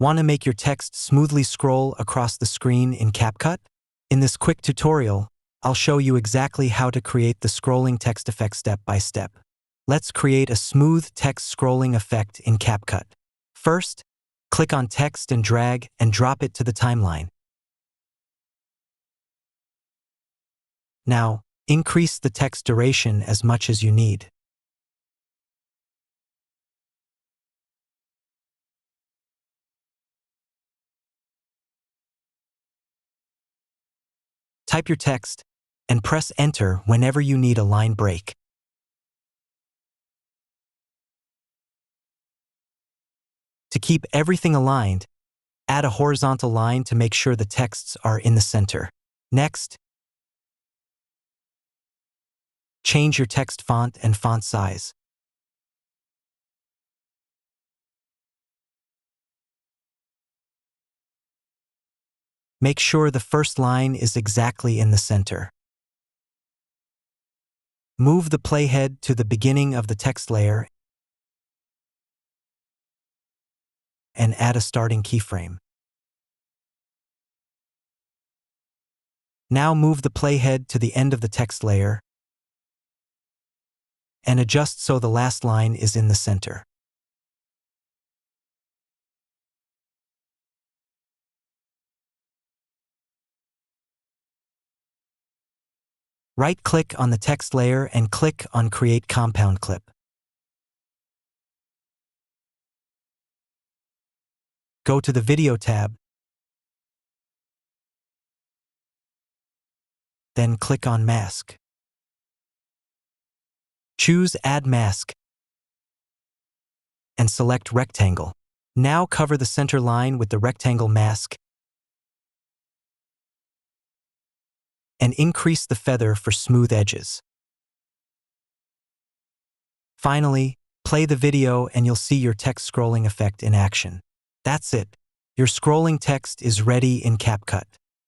Want to make your text smoothly scroll across the screen in CapCut? In this quick tutorial, I'll show you exactly how to create the scrolling text effect step by step. Let's create a smooth text scrolling effect in CapCut. First, click on text and drag and drop it to the timeline. Now, increase the text duration as much as you need. Type your text and press Enter whenever you need a line break. To keep everything aligned, add a horizontal line to make sure the texts are in the center. Next, change your text font and font size. Make sure the first line is exactly in the center. Move the playhead to the beginning of the text layer and add a starting keyframe. Now move the playhead to the end of the text layer and adjust so the last line is in the center. Right-click on the text layer and click on Create Compound Clip. Go to the Video tab, then click on Mask. Choose Add Mask and select Rectangle. Now cover the center line with the rectangle mask and increase the feather for smooth edges. Finally, play the video and you'll see your text scrolling effect in action. That's it. Your scrolling text is ready in CapCut.